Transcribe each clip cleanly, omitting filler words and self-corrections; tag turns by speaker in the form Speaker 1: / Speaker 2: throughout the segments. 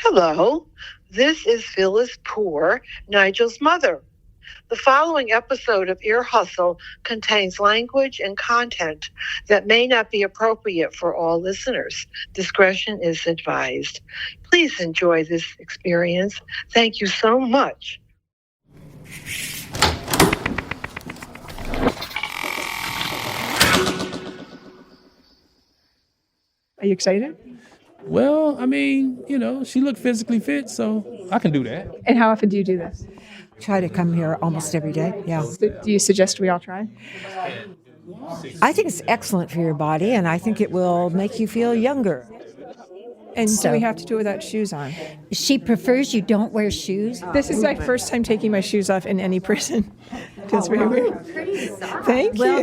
Speaker 1: Hello, this is Phyllis Poor, Nigel's mother. The following episode of Ear Hustle contains language and content that may not be appropriate for all listeners. Discretion is advised. Please enjoy this experience. Thank you so much.
Speaker 2: Are you excited?
Speaker 3: Well, I mean, she looked physically fit, so I can do that.
Speaker 2: And how often do you do this?
Speaker 4: Try to come here almost every day, yeah.
Speaker 2: Do you suggest we all try?
Speaker 4: I think it's excellent for your body, and I think it will make you feel younger.
Speaker 2: And do we have to do it without shoes on?
Speaker 5: She prefers you don't wear shoes.
Speaker 2: This is my first time taking my shoes off in any prison. Feels very weird. Thank you.
Speaker 4: Well,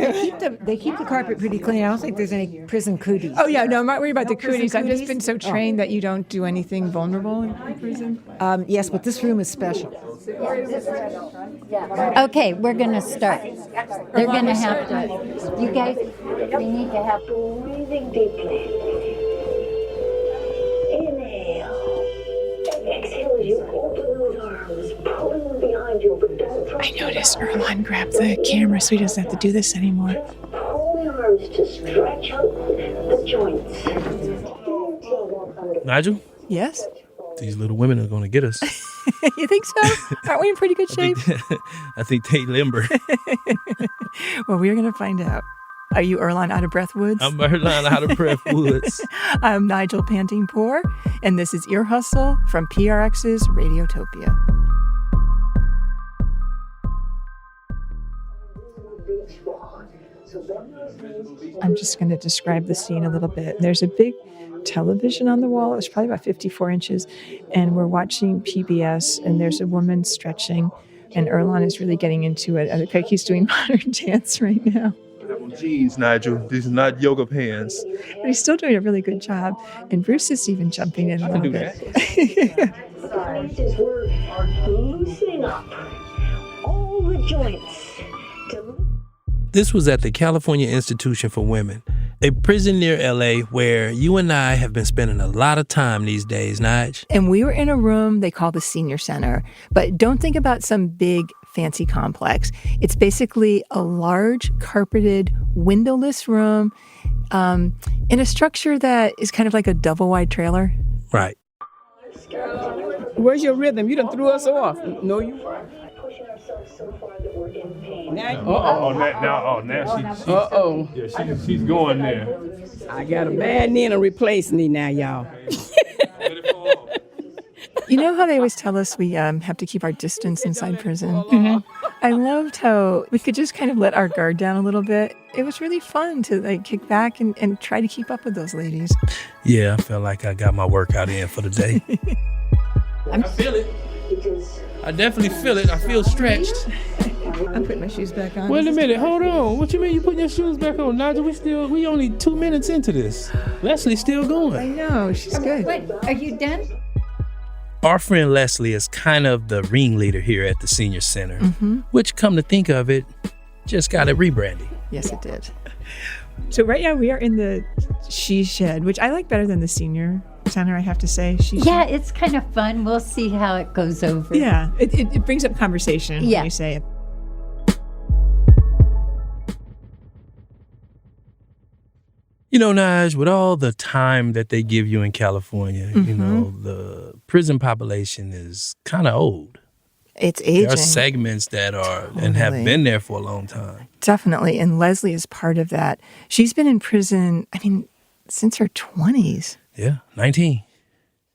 Speaker 4: they keep the carpet pretty clean. I don't think there's any prison cooties.
Speaker 2: Oh, yeah, no, I'm not worried about the
Speaker 4: prison
Speaker 2: cooties. I've just
Speaker 4: cooties?
Speaker 2: been so trained that you don't do anything vulnerable in prison.
Speaker 4: Yes, but this room is special.
Speaker 5: Okay, we're going to start. They're going to have to, you guys, we need to have
Speaker 6: breathing deeply. Inhale. Exhale as you open those arms, pulling them behind you, but don't try.
Speaker 2: I noticed Earlonne grabbed the camera so he doesn't have to do this anymore.
Speaker 6: Pull the arms to stretch out the joints.
Speaker 3: Nigel,
Speaker 2: Yes?
Speaker 3: these little women are going to get us.
Speaker 2: You think so? Aren't we in pretty good shape?
Speaker 3: I think they limber.
Speaker 2: Well, we're going to find out. Are you Earlonne Out of Breath Woods?
Speaker 3: I'm Earlonne Out of Breath Woods.
Speaker 2: I'm Nigel Panting Poor, and this is Ear Hustle from PRX's Radiotopia. I'm just going to describe the scene a little bit. There's a big television on the wall. It's probably about 54 inches, and we're watching PBS, and there's a woman stretching, and Earlonne is really getting into it. I look like he's doing modern dance right now.
Speaker 3: Jeez, Nigel, these are not yoga pants.
Speaker 2: But he's still doing a really good job, and Bruce is even jumping in a little bit.
Speaker 6: Places we're loosening up all the joints.
Speaker 3: This was at the California Institution for Women, a prison near LA where you and I have been spending a lot of time these days, Nige.
Speaker 2: And we were in a room they call the Senior Center. But don't think about some big, fancy complex. It's basically a large, carpeted, windowless room in a structure that is kind of like a double-wide trailer.
Speaker 3: Right.
Speaker 7: Where's your rhythm? You done threw us off. No, you.
Speaker 6: Pushing ourselves so far that we're in pain.
Speaker 7: Now
Speaker 8: she's going there.
Speaker 7: I got a bad knee and a replaced knee now, y'all.
Speaker 2: You know how they always tell us we have to keep our distance inside prison? Mm-hmm. I loved how we could just kind of let our guard down a little bit. It was really fun to kick back and try to keep up with those ladies.
Speaker 3: Yeah, I felt like I got my workout in for the day.
Speaker 8: I feel it. I definitely feel it. I feel stretched.
Speaker 2: I'm putting my shoes back on.
Speaker 3: Wait a minute, hold on. What you mean you putting your shoes back on, Nigel? We only 2 minutes into this. Leslie's still
Speaker 2: I
Speaker 3: going.
Speaker 2: know, she's good.
Speaker 5: Wait, are you done?
Speaker 3: Our friend Leslie is kind of the ringleader here at the Senior Center, which, come to think of it, just got a rebranding.
Speaker 2: Yes, it did. So right now we are in the She Shed, which I like better than the Senior Center, I have to say.
Speaker 5: Yeah, it's kind of fun. We'll see how it goes over.
Speaker 2: Yeah, it brings up conversation when
Speaker 5: Yeah.
Speaker 2: you say it.
Speaker 3: You know, Nige, with all the time that they give you in California, the prison population is kind of old.
Speaker 2: It's aging.
Speaker 3: There are segments that are and have been there for a long time.
Speaker 2: Definitely, and Leslie is part of that. She's been in prison, since her 20s.
Speaker 3: Yeah, 19.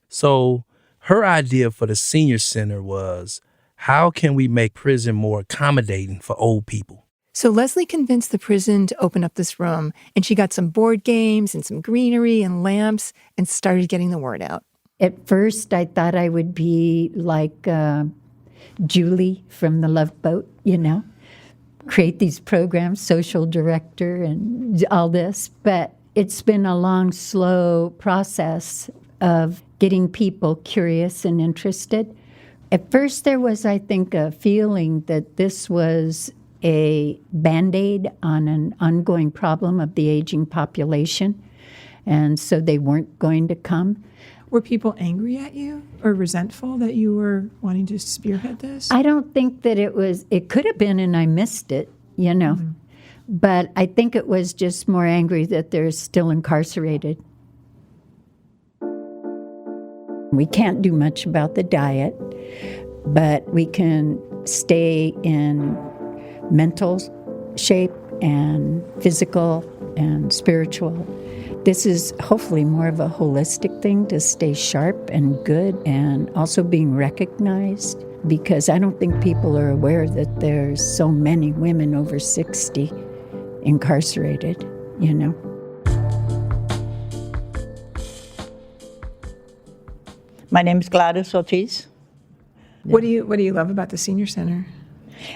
Speaker 3: So her idea for the Senior Center was, how can we make prison more accommodating for old people?
Speaker 2: So Leslie convinced the prison to open up this room, and she got some board games and some greenery and lamps and started getting the word out.
Speaker 5: At first, I thought I would be like Julie from The Love Boat, create these programs, social director and all this. But it's been a long, slow process of getting people curious and interested. At first, there was, I think, a feeling that this was a Band-Aid on an ongoing problem of the aging population, and so they weren't going to come.
Speaker 2: Were people angry at you or resentful that you were wanting to spearhead this?
Speaker 5: I don't think that it could have been, and I missed it, But I think it was just more angry that they're still incarcerated. We can't do much about the diet, but we can stay in mental shape and physical and spiritual. This is hopefully more of a holistic thing to stay sharp and good and also being recognized, because I don't think people are aware that there's so many women over 60 incarcerated,
Speaker 9: My name is Gladys Ortiz.
Speaker 2: What do you love about the senior center?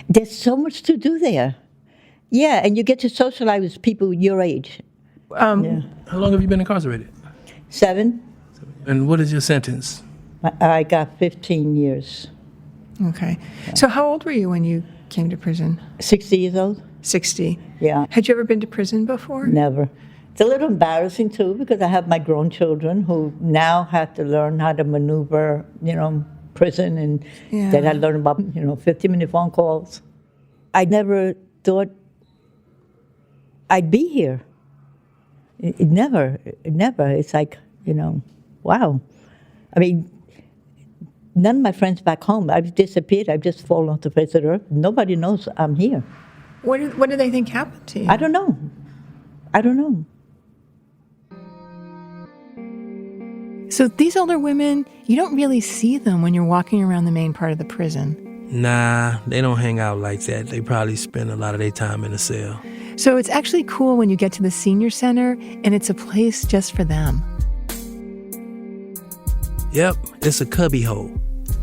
Speaker 9: There's so much to do there. Yeah, and you get to socialize with people your age.
Speaker 3: How long have you been incarcerated?
Speaker 9: 7.
Speaker 3: And what is your sentence?
Speaker 9: I got 15 years.
Speaker 2: Okay. So how old were you when you came to prison?
Speaker 9: 60 years old?
Speaker 2: 60.
Speaker 9: Yeah.
Speaker 2: Had you ever been to prison before?
Speaker 9: Never. It's a little embarrassing, too, because I have my grown children who now have to learn how to maneuver, prison, and then I learned about, 50-minute phone calls. I never thought I'd be here. It never. It's like, wow. I mean, none of my friends back home, I've disappeared. I've just fallen off the face of the earth. Nobody knows I'm here.
Speaker 2: What do they think happened to you?
Speaker 9: I don't know.
Speaker 2: So these older women, you don't really see them when you're walking around the main part of the prison.
Speaker 3: Nah, they don't hang out like that. They probably spend a lot of their time in the cell.
Speaker 2: So it's actually cool when you get to the senior center and it's a place just for them.
Speaker 3: Yep, it's a cubby hole.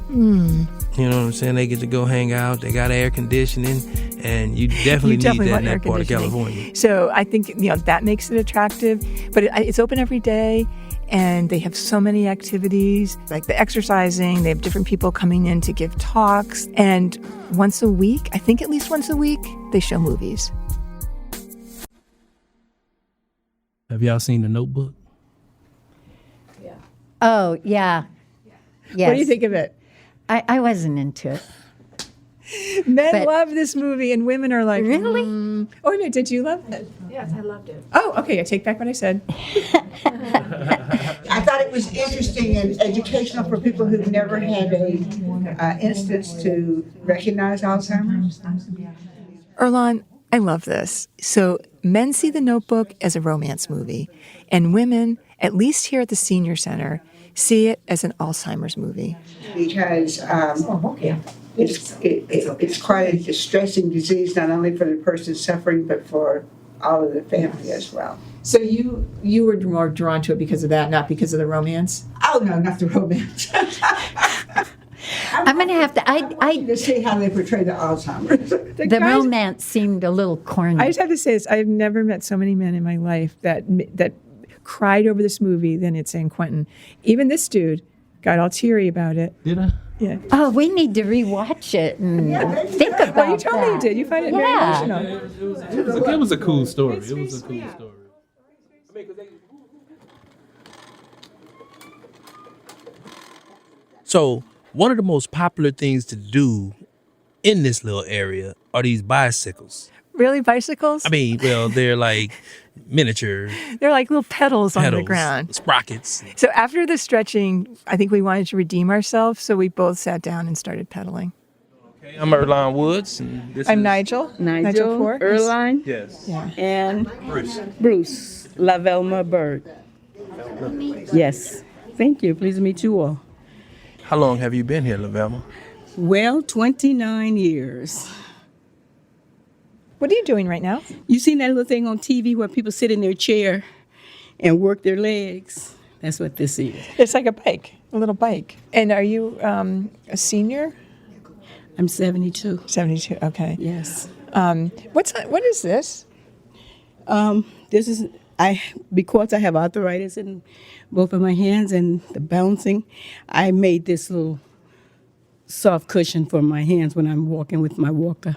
Speaker 3: You know what I'm saying? They get to go hang out. They got air conditioning, and you definitely need that in that part of California.
Speaker 2: So I think that makes it attractive. But it's open every day, and they have so many activities, like the exercising. They have different people coming in to give talks, and once a week, I think at least once a week, they show movies.
Speaker 8: Have y'all seen The Notebook?
Speaker 5: Oh, yeah. Yes.
Speaker 2: What do you think of it?
Speaker 5: I wasn't into it.
Speaker 2: Men love this movie, and women are like,
Speaker 5: really?
Speaker 2: Oh, wait a minute, did you love it?
Speaker 10: Yes, I loved it.
Speaker 2: Oh, okay, I take back what I said.
Speaker 11: I thought it was interesting and educational for people who've never had a instance to recognize Alzheimer's.
Speaker 2: Earlonne, I love this. So men see The Notebook as a romance movie, and women, at least here at the Senior Center, see it as an Alzheimer's movie.
Speaker 11: Because it's quite a distressing disease, not only for the person suffering, but for all of the family as well.
Speaker 2: So you were more drawn to it because of that, not because of the romance?
Speaker 11: Oh, no, not the romance.
Speaker 5: I'm going to have to...
Speaker 11: to see how they portray the Alzheimer's.
Speaker 5: The romance seemed a little corny.
Speaker 2: I just have to say this. I've never met so many men in my life that cried over this movie than it's in Quentin. Even this dude got all teary about it.
Speaker 8: Did I?
Speaker 2: Yeah.
Speaker 5: Oh, we need to rewatch it and think about
Speaker 2: Well, you told me you
Speaker 5: that.
Speaker 2: did. You find it very emotional.
Speaker 8: It was a cool story. It was a cool story.
Speaker 3: So one of the most popular things to do in this little area are these bicycles.
Speaker 2: Really, bicycles?
Speaker 3: I mean, well, they're like miniature
Speaker 2: They're like little pedals on the ground.
Speaker 3: Sprockets.
Speaker 2: So after the stretching, I think we wanted to redeem ourselves, so we both sat down and started pedaling.
Speaker 3: Okay, I'm Earlonne Woods. And this
Speaker 2: I'm
Speaker 3: is
Speaker 2: Nigel.
Speaker 7: Nigel,
Speaker 2: Poor.
Speaker 7: Earlonne,
Speaker 3: Yes.
Speaker 2: Yeah.
Speaker 7: and Bruce Lavelma Bird. Yes. Thank you. Pleased to meet you all.
Speaker 3: How long have you been here, Lavelma?
Speaker 7: Well, 29 years.
Speaker 2: What are you doing right now?
Speaker 7: You seen that little thing on TV where people sit in their chair and work their legs? That's what this is.
Speaker 2: It's like a bike, a little bike. And are you a senior?
Speaker 7: I'm 72.
Speaker 2: 72, okay.
Speaker 7: Yes.
Speaker 2: What is this?
Speaker 7: This is because I have arthritis in both of my hands and the bouncing. I made this little soft cushion for my hands when I'm walking with my walker.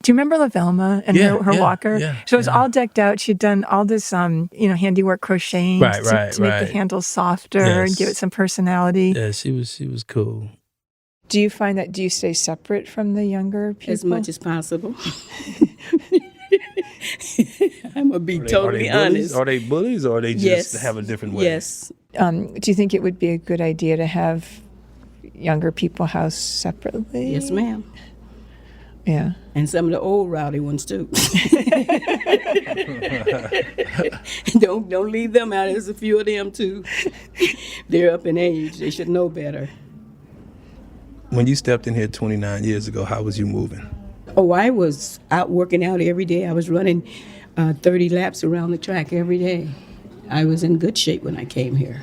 Speaker 2: Do you remember La Velma and her walker?
Speaker 3: Yeah,
Speaker 2: so it was all decked out. She'd done all this, handiwork crocheting to make the handles softer and give it some personality.
Speaker 3: Yeah, she was cool.
Speaker 2: Do you find that, do you stay separate from the younger people?
Speaker 7: As much as possible. I'm going to be totally honest.
Speaker 3: Are they bullies or are they just have a different way?
Speaker 7: Yes.
Speaker 2: Do you think it would be a good idea to have younger people housed separately?
Speaker 7: Yes, ma'am.
Speaker 2: Yeah.
Speaker 7: And some of the old rowdy ones, too. Don't leave them out. There's a few of them, too. They're up in age. They should know better.
Speaker 3: When you stepped in here 29 years ago, how was you moving?
Speaker 7: Oh, I was out working out every day. I was running 30 laps around the track every day. I was in good shape when I came here.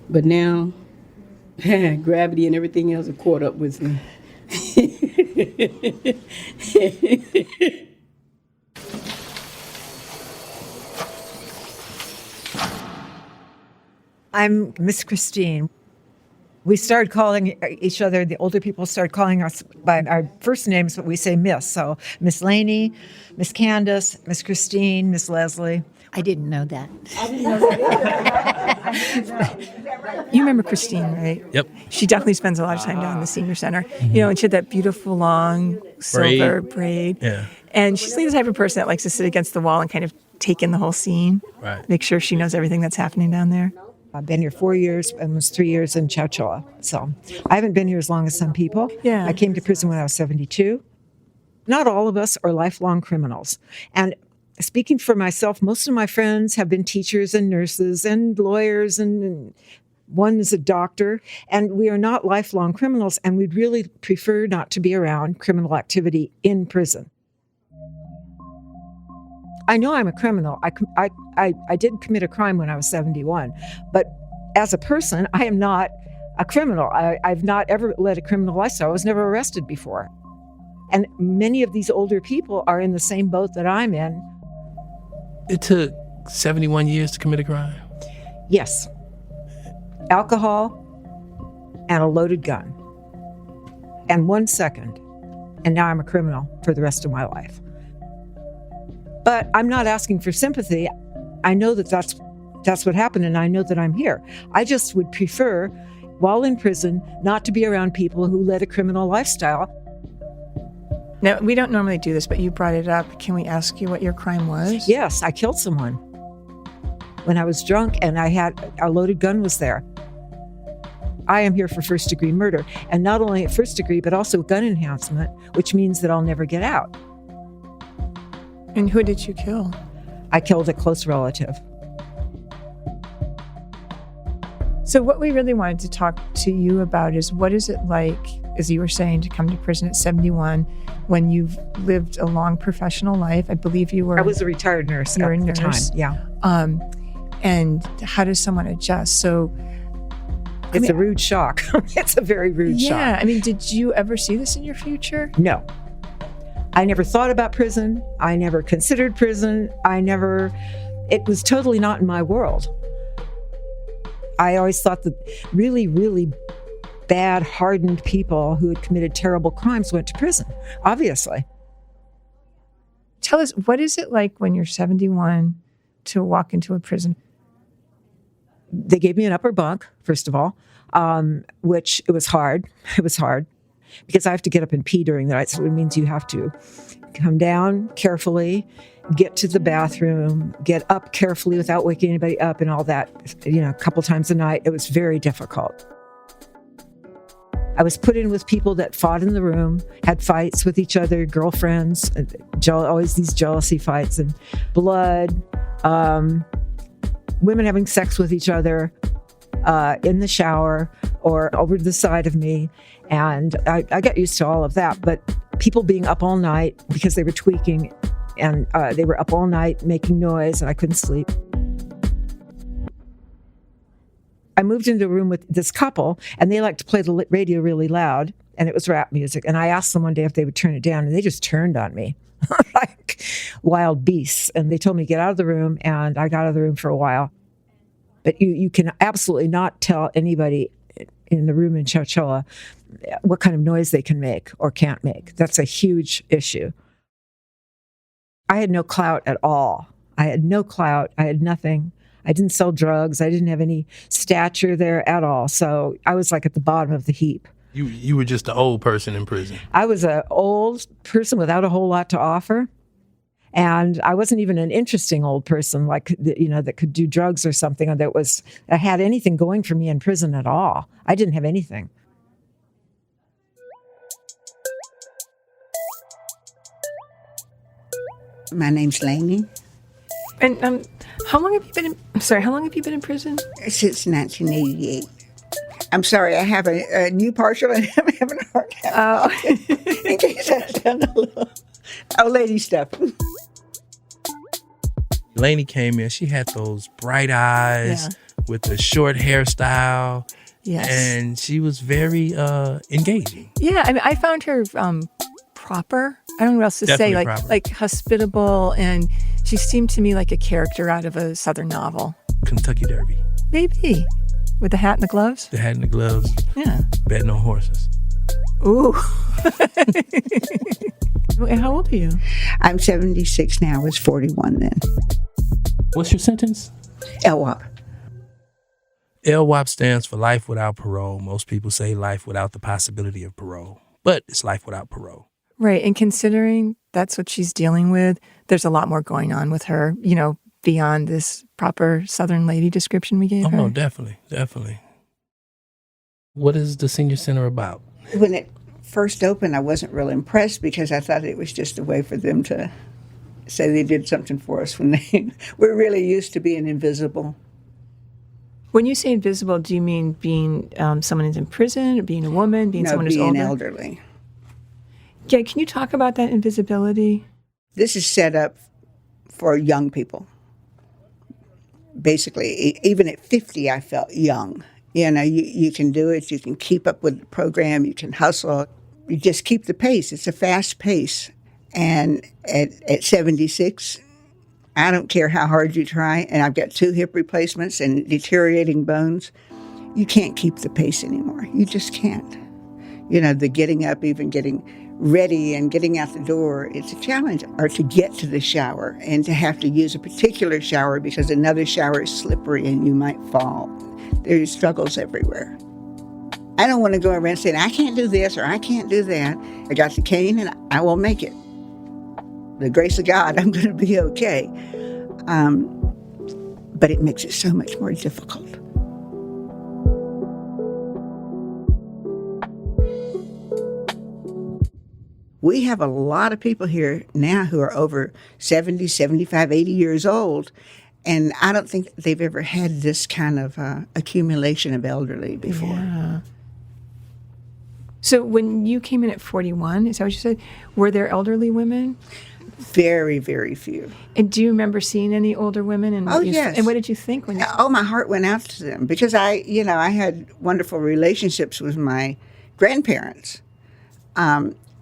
Speaker 7: But now, gravity and everything else have caught up with me.
Speaker 4: I'm Miss Christine. We started calling each other, the older people started calling us by our first names, but we say Miss. So Miss Laney, Miss Candace, Miss Christine, Miss Leslie.
Speaker 5: I didn't know that.
Speaker 2: You remember Christine, right?
Speaker 3: Yep.
Speaker 2: She definitely spends a lot of time down in the senior center. Mm-hmm. And she had that beautiful long silver braid.
Speaker 3: Yeah.
Speaker 2: And she's the type of person that likes to sit against the wall and kind of take in the whole scene.
Speaker 3: Right.
Speaker 2: Make sure she knows everything that's happening down there.
Speaker 4: I've been here 4 years and was 3 years in Chowchilla. So I haven't been here as long as some people.
Speaker 2: Yeah.
Speaker 4: I came to prison when I was 72. Not all of us are lifelong criminals. And speaking for myself, most of my friends have been teachers and nurses and lawyers, and one is a doctor. And we are not lifelong criminals, and we'd really prefer not to be around criminal activity in prison. I know I'm a criminal. I did commit a crime when I was 71, but as a person, I am not a criminal. I've not ever led a criminal lifestyle. I was never arrested before. And many of these older people are in the same boat that I'm in.
Speaker 3: It took 71 years to commit a crime?
Speaker 4: Yes. Alcohol and a loaded gun. And 1 second. And now I'm a criminal for the rest of my life. But I'm not asking for sympathy. I know that that's what happened, and I know that I'm here. I just would prefer, while in prison, not to be around people who led a criminal lifestyle.
Speaker 2: Now, we don't normally do this, but you brought it up. Can we ask you what your crime was?
Speaker 4: Yes, I killed someone when I was drunk, and I had a loaded gun was there. I am here for first-degree murder, and not only at first degree, but also gun enhancement, which means that I'll never get out.
Speaker 2: And who did you kill?
Speaker 4: I killed a close relative.
Speaker 2: So what we really wanted to talk to you about is, what is it like, as you were saying, to come to prison at 71 when you've lived a long professional life? I believe you were...
Speaker 4: I was a retired nurse at the time, yeah.
Speaker 2: And how does someone adjust? So...
Speaker 4: It's a rude shock. It's a very rude shock.
Speaker 2: Yeah, I mean, did you ever see this in your future?
Speaker 4: No. I never thought about prison. I never considered prison. It was totally not in my world. I always thought that really, really bad, hardened people who had committed terrible crimes went to prison, obviously.
Speaker 2: Tell us, what is it like when you're 71 to walk into a prison?
Speaker 4: They gave me an upper bunk, first of all, which it was hard. It was hard because I have to get up and pee during the night. So it means you have to come down carefully, get to the bathroom, get up carefully without waking anybody up and all that, a couple times a night. It was very difficult. I was put in with people that fought in the room, had fights with each other, girlfriends, always these jealousy fights and blood, women having sex with each other in the shower or over to the side of me. And I got used to all of that. But people being up all night because they were tweaking, and they were up all night making noise, and I couldn't sleep. I moved into a room with this couple, and they liked to play the radio really loud, and it was rap music. And I asked them one day if they would turn it down, and they just turned on me like wild beasts. And they told me to get out of the room, and I got out of the room for a while. But you can absolutely not tell anybody in the room in Chowchilla, what kind of noise they can make or can't make. That's a huge issue. I had no clout at all. I had no clout. I had nothing. I didn't sell drugs. I didn't have any stature there at all. So I was like at the bottom of the heap.
Speaker 3: You were just an old person in prison.
Speaker 4: I was an old person without a whole lot to offer. And I wasn't even an interesting old person, like, that could do drugs or something, or that had anything going for me in prison at all. I didn't have anything.
Speaker 11: My name's Lainey.
Speaker 2: And how long have you been in prison?
Speaker 11: Since 1988. I'm sorry, I have a new partial and I'm having a hard time. In case I sound a little old lady stuff.
Speaker 3: Lainey came in. She had those bright eyes with the short hairstyle.
Speaker 2: Yes.
Speaker 3: And she was very engaging.
Speaker 2: Yeah, I mean, I found her proper. I don't know what else to
Speaker 3: Definitely
Speaker 2: say.
Speaker 3: proper.
Speaker 2: Like hospitable, and she seemed to me like a character out of a Southern novel.
Speaker 3: Kentucky Derby.
Speaker 2: Maybe. With the hat and the gloves?
Speaker 3: The hat and the gloves.
Speaker 2: Yeah.
Speaker 3: Betting on horses.
Speaker 2: Ooh. How old are you?
Speaker 11: I'm 76 now. I was 41 then.
Speaker 8: What's your sentence?
Speaker 11: LWOP.
Speaker 3: LWOP stands for life without parole. Most people say life without the possibility of parole, but it's life without parole.
Speaker 2: Right. And considering that's what she's dealing with, there's a lot more going on with her, beyond this proper Southern lady description we gave her.
Speaker 3: Oh, definitely. What is the senior center about?
Speaker 11: When it first opened, I wasn't real impressed because I thought it was just a way for them to say they did something for us when we're really used to being invisible.
Speaker 2: When you say invisible, do you mean being someone who's in prison, or being a woman, being someone who's older?
Speaker 11: Being elderly.
Speaker 2: Yeah, can you talk about that invisibility?
Speaker 11: This is set up for young people. Basically, even at 50, I felt young. You can do it. You can keep up with the program. You can hustle. You just keep the pace. It's a fast pace. And at 76, I don't care how hard you try, and I've got 2 hip replacements and deteriorating bones. You can't keep the pace anymore. You just can't. The getting up, even getting ready and getting out the door, it's a challenge. Or to get to the shower and to have to use a particular shower because another shower is slippery and you might fall. There's struggles everywhere. I don't want to go around saying, I can't do this or I can't do that. I got the cane and I will make it. The grace of God, I'm going to be okay. But it makes it so much more difficult. We have a lot of people here now who are over 70, 75, 80 years old, and I don't think they've ever had this kind of accumulation of elderly before.
Speaker 2: Yeah. So when you came in at 41, is that what you said? Were there elderly women?
Speaker 11: Very, very few.
Speaker 2: And do you remember seeing any older women? And
Speaker 11: Yes.
Speaker 2: And what did you think when you...
Speaker 11: Oh, my heart went out to them because I had wonderful relationships with my grandparents.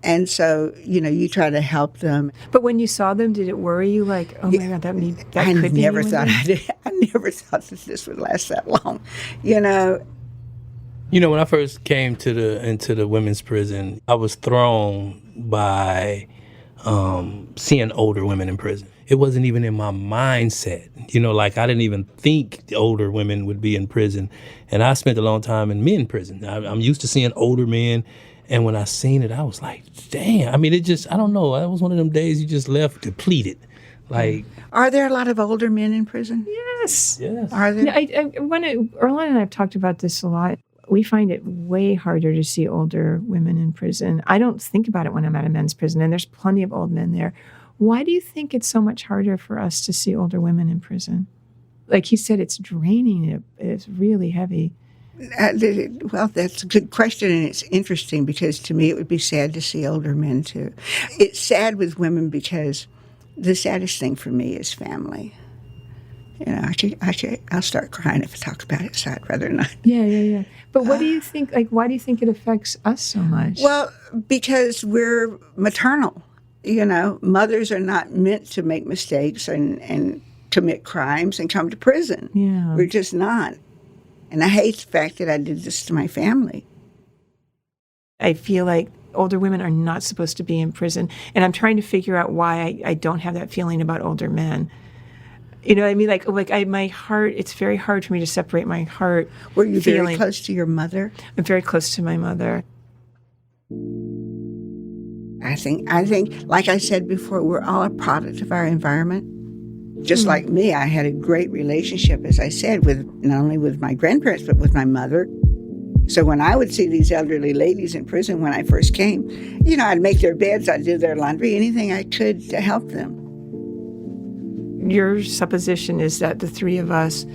Speaker 11: And so, you try to help them.
Speaker 2: But when you saw them, did it worry you? Like, oh my God, that
Speaker 11: I
Speaker 2: could be
Speaker 11: never
Speaker 2: anyone
Speaker 11: thought
Speaker 2: there?
Speaker 11: I never thought that this would last that long.
Speaker 3: When I first came into the women's prison, I was thrown by seeing older women in prison. It wasn't even in my mindset. I didn't even think the older women would be in prison. And I spent a long time in men prison. I'm used to seeing older men. And when I seen it, I was like, damn. I mean, I don't know. That was one of them days you just left depleted.
Speaker 11: Are there a lot of older men in prison?
Speaker 2: Yes.
Speaker 11: Are there?
Speaker 2: Earlonne and I have talked about this a lot. We find it way harder to see older women in prison. I don't think about it when I'm at a men's prison, and there's plenty of old men there. Why do you think it's so much harder for us to see older women in prison? Like he said, it's draining. It's really heavy.
Speaker 11: Well, that's a good question, and it's interesting because to me it would be sad to see older men too. It's sad with women because the saddest thing for me is family. I'll start crying if I talk about it, so I'd rather not.
Speaker 2: Yeah. But what do you think, why do you think it affects us so much?
Speaker 11: Well, because we're maternal. Mothers are not meant to make mistakes and commit crimes and come to prison.
Speaker 2: Yeah.
Speaker 11: We're just not. And I hate the fact that I did this to my family.
Speaker 2: I feel like older women are not supposed to be in prison. And I'm trying to figure out why I don't have that feeling about older men. You know what I mean? My heart, it's very hard for me to separate my heart.
Speaker 11: Were you very close to your mother?
Speaker 2: I'm very close to my mother.
Speaker 11: I think, like I said before, we're all a product of our environment. Just like me, I had a great relationship, as I said, with not only with my grandparents, but with my mother. So when I would see these elderly ladies in prison when I first came, I'd make their beds, I'd do their laundry, anything I could to help them.
Speaker 2: Your supposition is that the three of us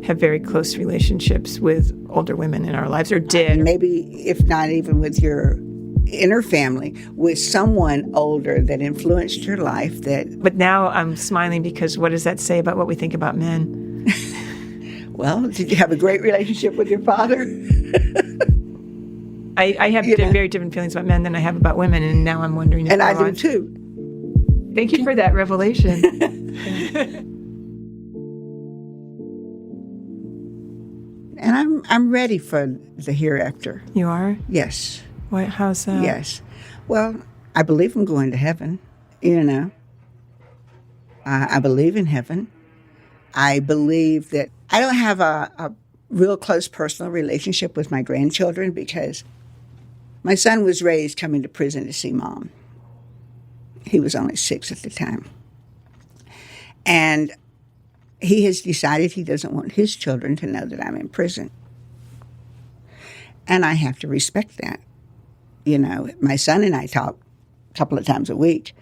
Speaker 2: have very close relationships with older women in our lives, or did.
Speaker 11: Maybe, if not even with your inner family, with someone older that influenced your life.
Speaker 2: But now I'm smiling because what does that say about what we think about men?
Speaker 11: Well, did you have a great relationship with your father?
Speaker 2: I have very different feelings about men than I have about women, and now I'm wondering if
Speaker 11: And I do too.
Speaker 2: Thank you for that revelation.
Speaker 11: And I'm ready for the hereafter.
Speaker 2: You are?
Speaker 11: Yes.
Speaker 2: How's that?
Speaker 11: Yes. Well, I believe I'm going to heaven, I believe in heaven. I believe that I don't have a real close personal relationship with my grandchildren because my son was raised coming to prison to see Mom. He was only 6 at the time. And he has decided he doesn't want his children to know that I'm in prison. And I have to respect that. My son and I talk a couple of times a week.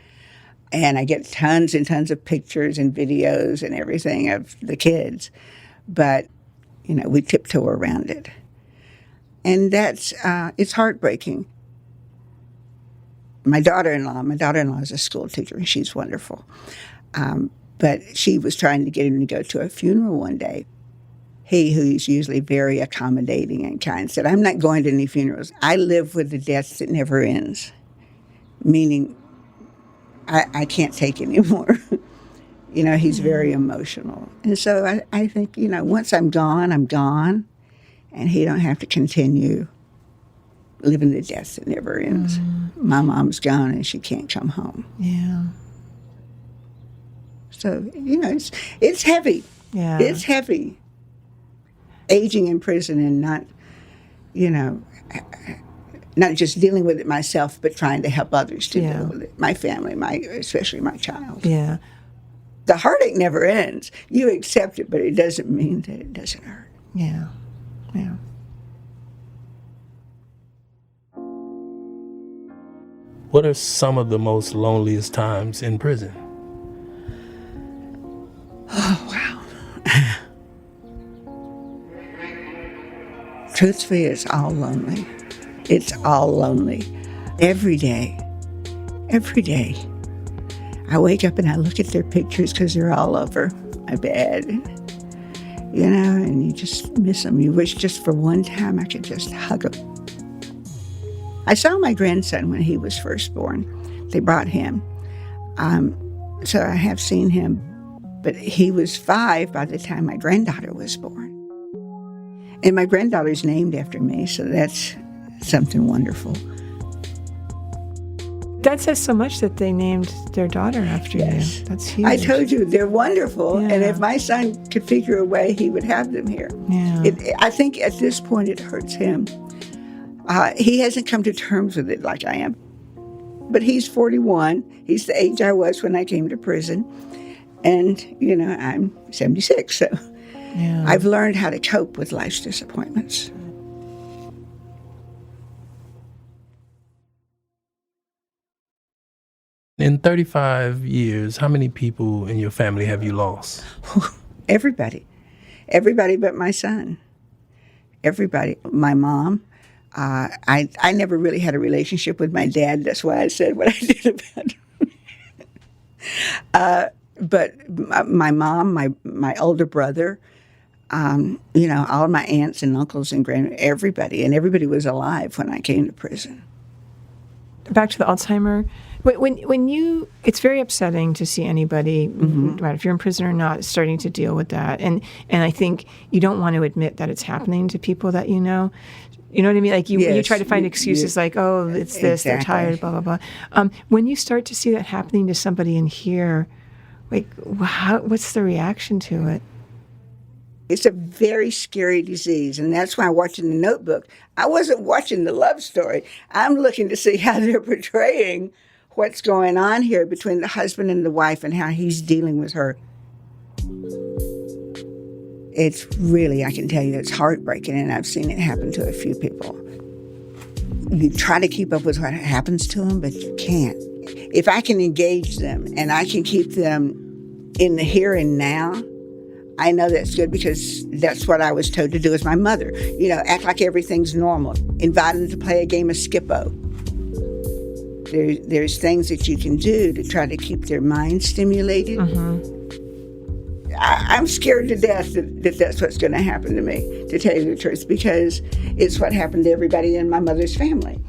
Speaker 11: And I get tons and tons of pictures and videos and everything of the kids. But, we tiptoe around it. And that's, it's heartbreaking. My daughter-in-law is a school teacher, and she's wonderful. But she was trying to get him to go to a funeral one day. He, who's usually very accommodating and kind, said, "I'm not going to any funerals. I live with the death that never ends," meaning I can't take anymore. He's very emotional. And so I think, once I'm gone, and he don't have to continue living the death that never ends. My mom's gone and she can't come home.
Speaker 2: Yeah.
Speaker 11: So, it's heavy.
Speaker 2: Yeah.
Speaker 11: It's heavy. Aging in prison and not just dealing with it myself, but trying to help others to deal with it. My family, especially my child.
Speaker 2: Yeah.
Speaker 11: The heartache never ends. You accept it, but it doesn't mean that it doesn't hurt.
Speaker 2: Yeah. Yeah.
Speaker 3: What are some of the most loneliest times in prison?
Speaker 11: Oh, wow. Truthfully, it's all lonely. It's all lonely. Every day. Every day. I wake up and I look at their pictures because they're all over my bed. And you just miss them. You wish just for one time I could just hug them. I saw my grandson when he was first born. They brought him. So I have seen him. But he was 5 by the time my granddaughter was born. And my granddaughter's named after me, so that's something wonderful.
Speaker 2: That says so much that they named their daughter after you. That's huge.
Speaker 11: I told you, they're wonderful. Yeah. And if my son could figure a way, he would have them here.
Speaker 2: Yeah.
Speaker 11: I think at this point it hurts him. He hasn't come to terms with it like I am. But he's 41. He's the age I was when I came to prison. And, I'm 76, so I've learned how to cope with life's disappointments.
Speaker 3: In 35 years, how many people in your family have you lost?
Speaker 11: Everybody. Everybody but my son. Everybody. My mom. I never really had a relationship with my dad. That's why I said what I did about him. But my mom, my older brother, all my aunts and uncles and everybody was alive when I came to prison.
Speaker 2: Back to the Alzheimer, When you, it's very upsetting to see anybody, right, if you're in prison or not, starting to deal with that, and I think you don't want to admit that it's happening to people that you know. You know what I mean? Like you try to find excuses like, oh, it's this, they're tired, blah blah blah. When you start to see that happening to somebody in here, like, what's the reaction to it?
Speaker 11: It's a very scary disease, and that's why watching The Notebook, I wasn't watching the love story. I'm looking to see how they're portraying what's going on here between the husband and the wife and how he's dealing with her. It's really, I can tell you, it's heartbreaking, and I've seen it happen to a few people. You try to keep up with what happens to them, but you can't. If I can engage them and I can keep them in the here and now, I know that's good because that's what I was told to do as my mother. You know, act like everything's normal. Invite them to play a game of Skip-O. There's things that you can do to try to keep their mind stimulated. I'm scared to death that that's what's going to happen to me, to tell you the truth, because it's what happened to everybody in my mother's family.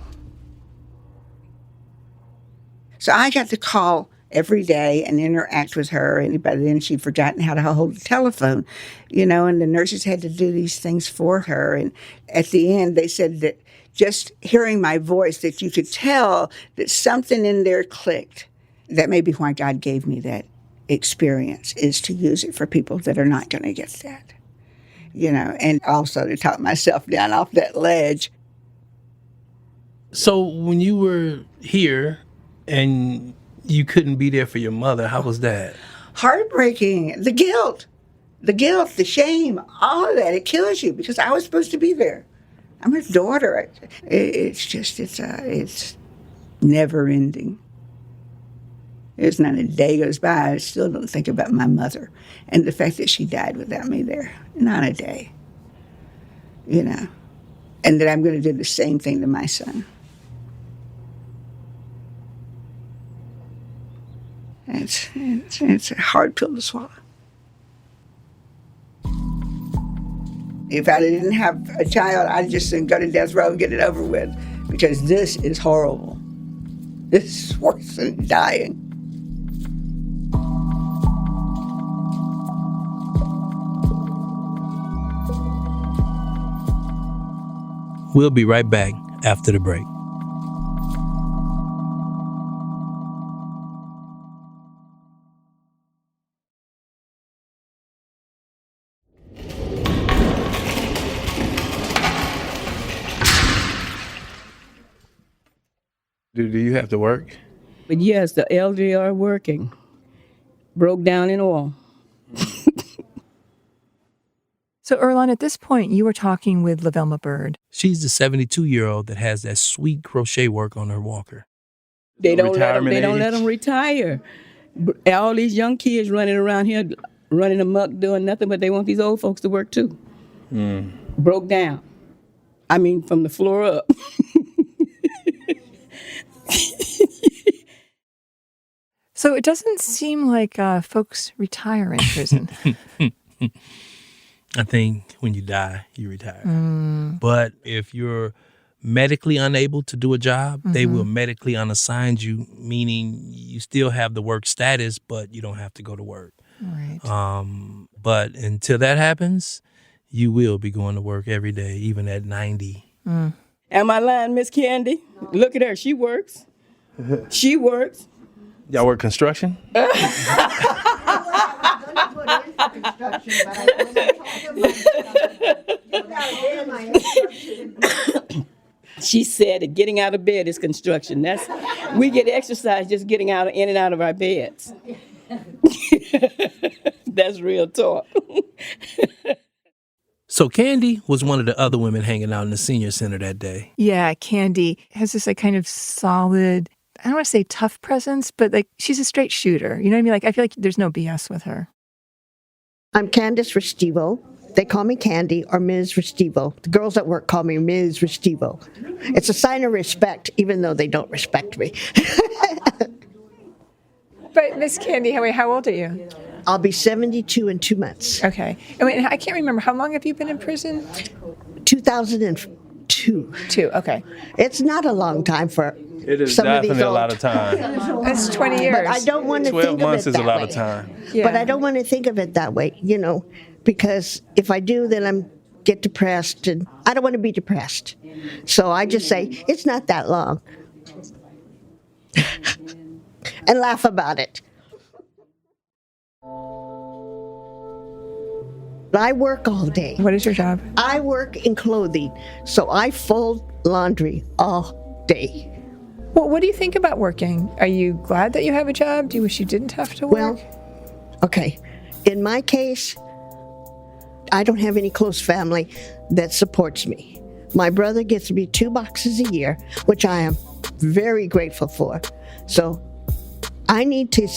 Speaker 11: So I got to call every day and interact with her, and by then she'd forgotten how to hold the telephone, you know, and the nurses had to do these things for her. And at the end, they said that just hearing my voice, that you could tell that something in there clicked. That may be why God gave me that experience, is to use it for people that are not going to get that, you know, and also to talk myself down off that ledge.
Speaker 3: So when you were here and you couldn't be there for your mother, how was that?
Speaker 11: Heartbreaking. The guilt, the shame, all of that. It kills you because I was supposed to be there. I'm her daughter. It's never ending. There's not a day goes by I still don't think about my mother and the fact that she died without me there. Not a day. You know, and that I'm going to do the same thing to my son. It's a hard pill to swallow. If I didn't have a child, I'd just go to death row and get it over with, because this is horrible. This is worse than dying.
Speaker 3: We'll be right back after the break.
Speaker 8: Do you have to work?
Speaker 7: But yes, the elderly are working. Broke down in oil.
Speaker 2: So, Earlonne, at this point, you were talking with LaVelma Bird.
Speaker 3: She's the 72-year-old that has that sweet crochet work on her walker.
Speaker 7: They don't let them retire. All these young kids running around here, running amok, doing nothing, but they want these old folks to work too. Broke down. I mean, from the floor up.
Speaker 2: So it doesn't seem like folks retire in prison.
Speaker 3: I think when you die, you retire. But if you're medically unable to do a job, they will medically unassign you, meaning you still have the work status, but you don't have to go to work.
Speaker 2: Right.
Speaker 3: But until that happens, you will be going to work every day, even at 90.
Speaker 7: Am I lying, Miss Candy? No. Look at her. She works. She works.
Speaker 8: Y'all work construction?
Speaker 7: She said that getting out of bed is construction. We get exercise just getting in and out of our beds. That's real talk.
Speaker 3: So Candy was one of the other women hanging out in the senior center that day.
Speaker 2: Yeah, Candy has this like kind of solid, I don't want to say tough presence, but like she's a straight shooter. You know what I mean? Like I feel like there's no BS with her.
Speaker 10: I'm Candice Restivo. They call me Candy or Ms. Restivo. The girls at work call me Ms. Restivo. It's a sign of respect, even though they don't respect me.
Speaker 2: But Miss Candy, how old are you?
Speaker 10: I'll be 72 in 2 months.
Speaker 2: Okay. I can't remember. How long have you been in prison?
Speaker 10: 2002.
Speaker 2: Okay.
Speaker 10: It's not a long time for
Speaker 3: It is
Speaker 10: some of these
Speaker 3: definitely a
Speaker 10: old-
Speaker 3: lot of time.
Speaker 2: That's 20 years.
Speaker 10: But I don't want to
Speaker 3: 12
Speaker 10: think
Speaker 3: months
Speaker 10: of
Speaker 3: is
Speaker 10: it
Speaker 3: a
Speaker 10: that
Speaker 3: lot
Speaker 10: way.
Speaker 3: of time.
Speaker 2: Yeah.
Speaker 10: But I don't want to think of it that way, because if I do, then I'm get depressed, and I don't want to be depressed. So I just say, it's not that long. And laugh about it. I work all day.
Speaker 2: What is your job?
Speaker 10: I work in clothing, so I fold laundry all day.
Speaker 2: Well, what do you think about working? Are you glad that you have a job? Do you wish you didn't have to work?
Speaker 10: Well, okay. In my case, I don't have any close family that supports me. My brother gets me 2 boxes a year, which I am very grateful for. So I need to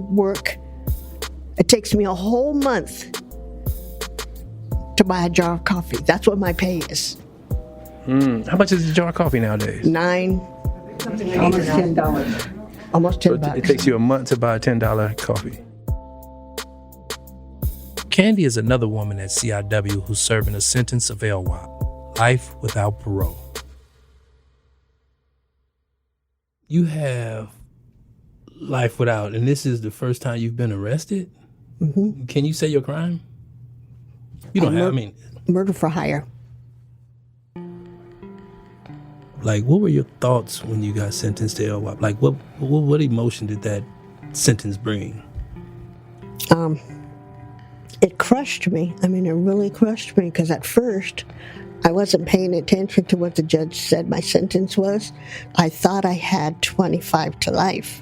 Speaker 10: work. It takes me a whole month to buy a jar of coffee. That's what my pay is.
Speaker 3: How much is a jar of coffee nowadays?
Speaker 10: $9, almost $10. Almost
Speaker 3: So
Speaker 10: $10.
Speaker 3: it takes you a month to buy a $10 coffee. Candy is another woman at CIW who's serving a sentence of LWOP, life without parole. You have life without, and this is the first time you've been arrested?
Speaker 10: Mm-hmm.
Speaker 3: Can you say your crime? You don't have,
Speaker 10: Murder for hire.
Speaker 3: Like, what were your thoughts when you got sentenced to LWOP? Like, what emotion did that sentence bring?
Speaker 10: It crushed me. It really crushed me, because at first I wasn't paying attention to what the judge said my sentence was. I thought I had 25 to life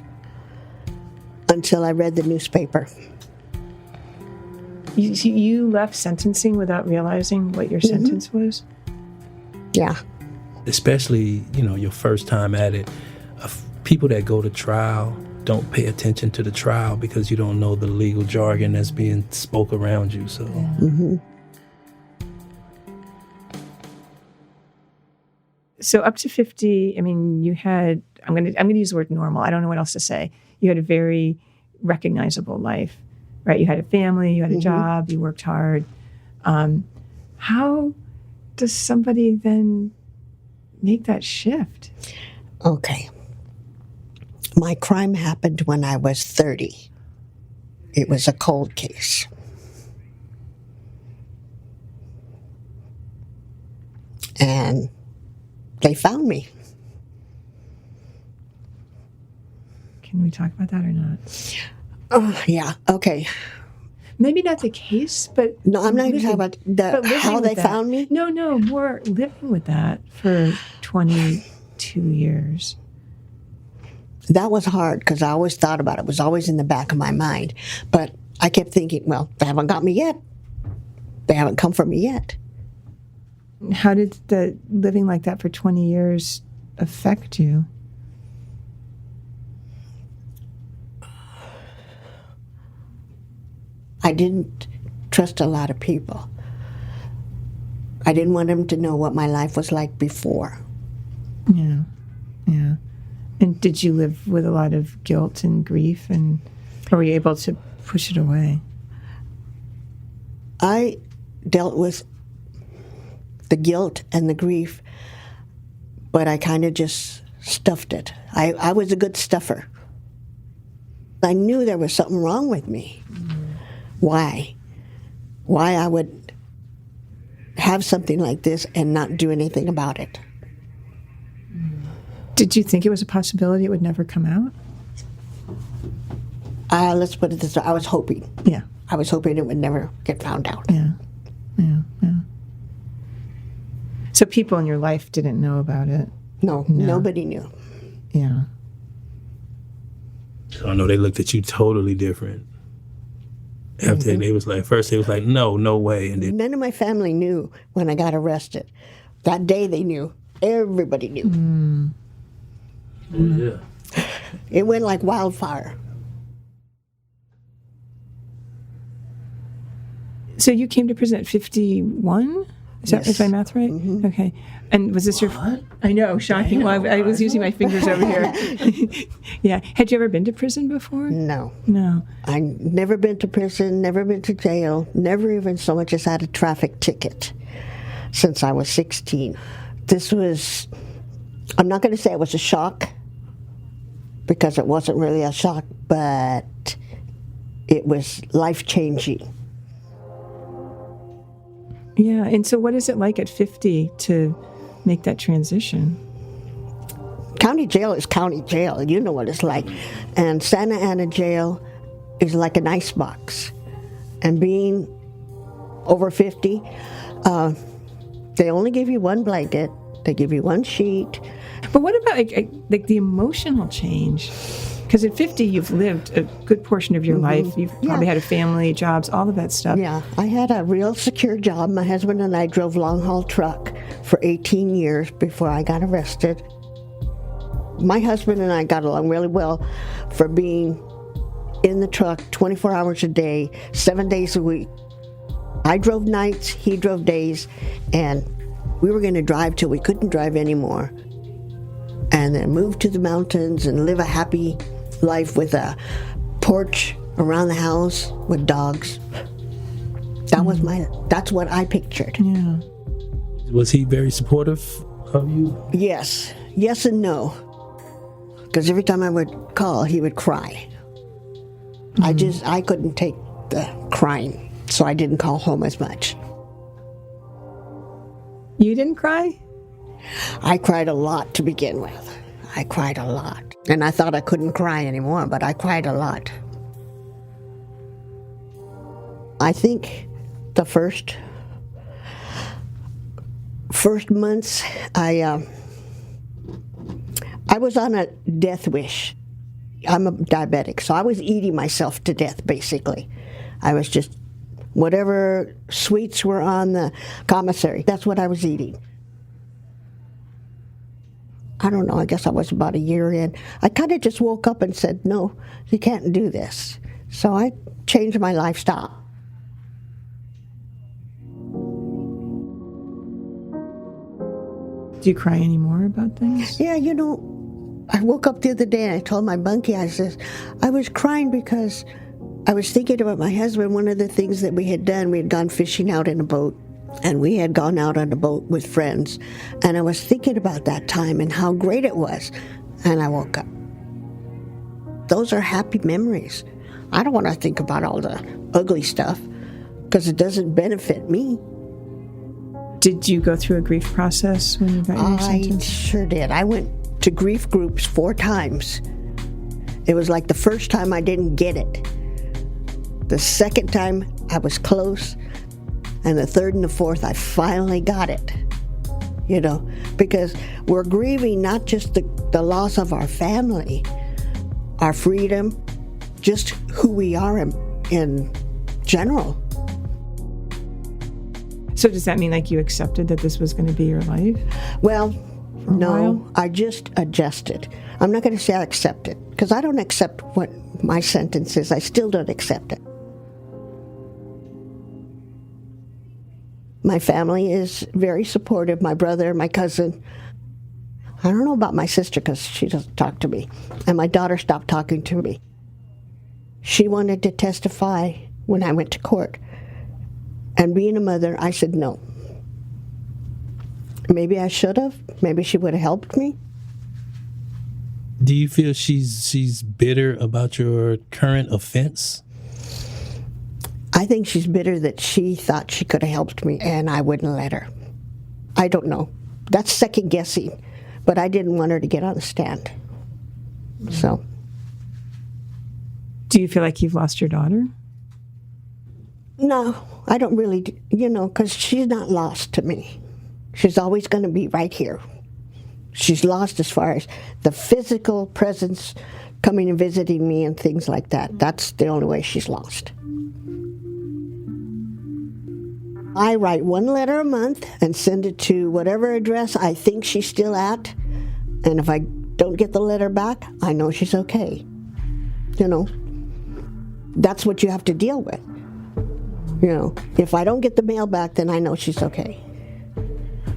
Speaker 10: until I read the newspaper.
Speaker 2: You left sentencing without realizing what your sentence was?
Speaker 10: Yeah.
Speaker 3: Especially, your first time at it. People that go to trial don't pay attention to the trial because you don't know the legal jargon that's being spoke around you. So,
Speaker 2: So up to 50, you had, I'm gonna use the word normal. I don't know what else to say. You had a very recognizable life, right? You had a family, you had a job, you worked hard. How does somebody then make that shift?
Speaker 10: Okay. My crime happened when I was 30. It was a cold case. And they found me.
Speaker 2: Can we talk about that or not?
Speaker 10: Yeah, okay.
Speaker 2: Maybe not the case, but...
Speaker 10: No, I'm not even talking about how they found me.
Speaker 2: No, more living with that for 22 years.
Speaker 10: That was hard, because I always thought about it. It was always in the back of my mind. But I kept thinking, well, they haven't got me yet. They haven't come for me yet.
Speaker 2: How did the living like that for 20 years affect you?
Speaker 10: I didn't trust a lot of people. I didn't want them to know what my life was like before.
Speaker 2: Yeah. And did you live with a lot of guilt and grief, or were you able to push it away?
Speaker 10: I dealt with the guilt and the grief, but I kind of just stuffed it. I was a good stuffer. I knew there was something wrong with me. Why I would have something like this and not do anything about it.
Speaker 2: Did you think it was a possibility it would never come out?
Speaker 10: Let's put it this way. I was hoping.
Speaker 2: Yeah.
Speaker 10: I was hoping it would never get found out.
Speaker 2: Yeah. So people in your life didn't know about it?
Speaker 10: No, nobody knew.
Speaker 2: Yeah.
Speaker 3: So I know they looked at you totally different. After they was like, first they was like, no way. And then
Speaker 10: none of my family knew when I got arrested. That day they knew. Everybody knew.
Speaker 3: Yeah.
Speaker 10: It went like wildfire.
Speaker 2: So you came to prison at 51? Is my math right?
Speaker 10: Mm-hmm.
Speaker 2: Okay. And was this your... I know, shocking. Well, I was using my fingers over here. Yeah. Had you ever been to prison before?
Speaker 10: No.
Speaker 2: No.
Speaker 10: I never been to prison, never been to jail, never even so much as had a traffic ticket since I was 16. This was I'm not going to say it was a shock, because it wasn't really a shock, but it was life-changing.
Speaker 2: Yeah, and so what is it like at 50 to make that transition?
Speaker 10: County jail is county jail. You know what it's like. And Santa Ana jail is like an icebox. And being over 50, they only give you one blanket. They give you one sheet.
Speaker 2: But what about like the emotional change? Because at 50, you've lived a good portion of your life. You've probably had a family, jobs, all of that stuff.
Speaker 10: Yeah, I had a real secure job. My husband and I drove long-haul truck for 18 years before I got arrested. My husband and I got along really well for being in the truck 24 hours a day, 7 days a week. I drove nights, he drove days, and we were going to drive till we couldn't drive anymore, and then move to the mountains and live a happy life with a porch around the house with dogs. That's what I pictured.
Speaker 2: Yeah.
Speaker 3: Was he very supportive of you?
Speaker 10: Yes and no. Because every time I would call, he would cry. I couldn't take the crying, so I didn't call home as much.
Speaker 2: You didn't cry?
Speaker 10: I cried a lot to begin with. I cried a lot. And I thought I couldn't cry anymore, but I cried a lot. I think the first months, I was on a death wish. I'm a diabetic, so I was eating myself to death, basically. I was just, whatever sweets were on the commissary, that's what I was eating. I don't know, I guess I was about a year in. I kind of just woke up and said, no, you can't do this. So I changed my lifestyle.
Speaker 2: Do you cry anymore about things?
Speaker 10: Yeah, I woke up the other day and I told my bunkie, I was crying because I was thinking about my husband. One of the things that we had done, we had gone fishing out in a boat. And we had gone out on a boat with friends. And I was thinking about that time and how great it was. And I woke up. Those are happy memories. I don't want to think about all the ugly stuff because it doesn't benefit me.
Speaker 2: Did you go through a grief process when you got your sentence?
Speaker 10: I sure did. I went to grief groups 4 times. It was like the first time I didn't get it. The second time I was close. And the third and the fourth, I finally got it, because we're grieving not just the loss of our family, our freedom, just who we are in general.
Speaker 2: So does that mean like you accepted that this was going to be your life?
Speaker 10: Well, no, I just adjusted. I'm not going to say I accept it, because I don't accept what my sentence is. I still don't accept it. My family is very supportive. My brother, my cousin. I don't know about my sister because she doesn't talk to me. And my daughter stopped talking to me. She wanted to testify when I went to court. And being a mother, I said no. Maybe I should have. Maybe she would have helped me.
Speaker 3: Do you feel she's bitter about your current offense?
Speaker 10: I think she's bitter that she thought she could have helped me and I wouldn't let her. I don't know. That's second guessing. But I didn't want her to get on the stand. So.
Speaker 2: Do you feel like you've lost your daughter?
Speaker 10: No, I don't really, because she's not lost to me. She's always going to be right here. She's lost as far as the physical presence coming and visiting me and things like that. That's the only way she's lost. I write 1 letter a month and send it to whatever address I think she's still at. And if I don't get the letter back, I know she's okay. That's what you have to deal with. If I don't get the mail back, then I know she's okay.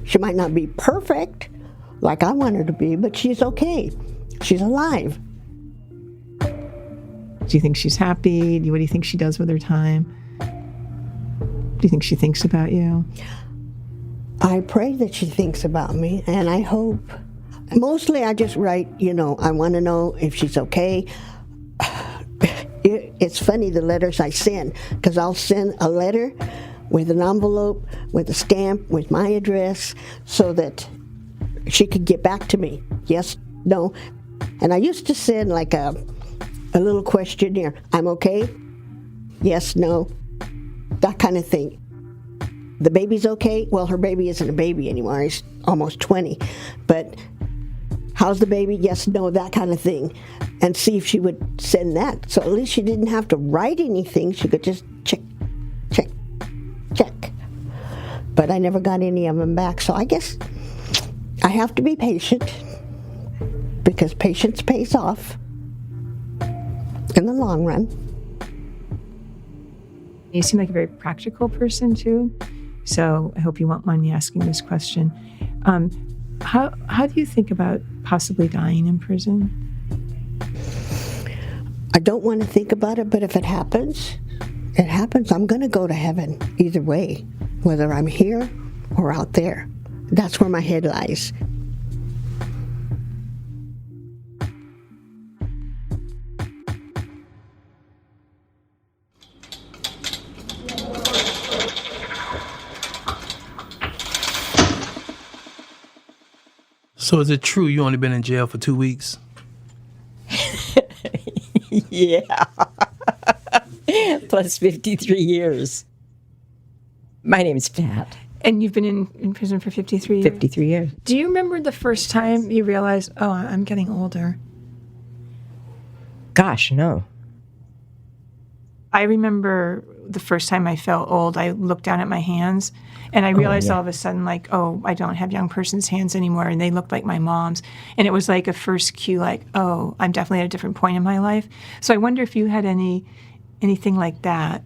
Speaker 10: She might not be perfect like I want her to be, but she's okay. She's alive.
Speaker 2: Do you think she's happy? What do you think she does with her time? Do you think she thinks about you?
Speaker 10: I pray that she thinks about me, and I hope Mostly I just write, I want to know if she's okay. It's funny, the letters I send, because I'll send a letter with an envelope, with a stamp, with my address, so that she could get back to me. Yes, no. And I used to send like a little questionnaire. I'm okay? Yes, no. That kind of thing. The baby's okay? Well, her baby isn't a baby anymore. He's almost 20. But how's the baby? Yes, no, that kind of thing. And see if she would send that. So at least she didn't have to write anything. She could just check. But I never got any of them back. So I guess I have to be patient, because patience pays off in the long run.
Speaker 2: You seem like a very practical person, too. So I hope you won't mind me asking this question. How do you think about possibly dying in prison?
Speaker 10: I don't want to think about it, but if it happens, it happens. I'm going to go to heaven either way, whether I'm here or out there. That's where my head lies.
Speaker 3: So is it true you only been in jail for 2 weeks?
Speaker 12: Yeah. Plus 53 years. My name's Pat.
Speaker 2: And you've been in prison for 53 years?
Speaker 12: 53 years.
Speaker 2: Do you remember the first time you realized, oh, I'm getting older?
Speaker 12: Gosh, no.
Speaker 2: I remember the first time I felt old, I looked down at my hands and I realized all of a sudden, like, oh, I don't have young person's hands anymore, and they looked like my mom's. And it was like a first cue, like, oh, I'm definitely at a different point in my life. So I wonder if you had anything like that.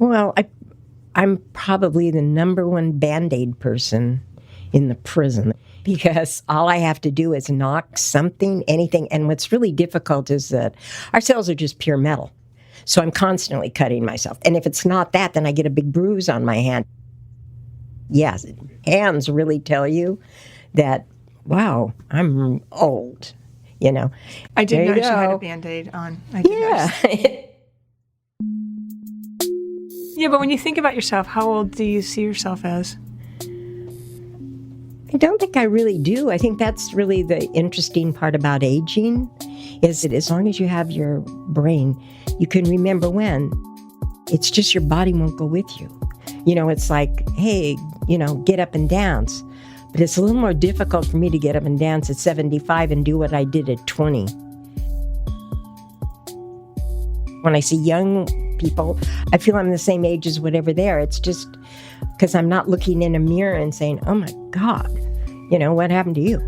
Speaker 12: Well, I'm probably the number one Band-Aid person in the prison, because all I have to do is knock something, anything. And what's really difficult is that our cells are just pure metal. So I'm constantly cutting myself. And if it's not that, then I get a big bruise on my hand. Yes, hands really tell you that, wow, I'm old,
Speaker 2: I did notice you had a Band-Aid on.
Speaker 12: Yeah.
Speaker 2: Yeah, but when you think about yourself, how old do you see yourself as?
Speaker 12: I don't think I really do. I think that's really the interesting part about aging, is that as long as you have your brain, you can remember when. It's just your body won't go with you. It's like, hey, get up and dance. But it's a little more difficult for me to get up and dance at 75 and do what I did at 20. When I see young people, I feel I'm the same age as whatever they are. It's just because I'm not looking in a mirror and saying, oh my God, what happened to you?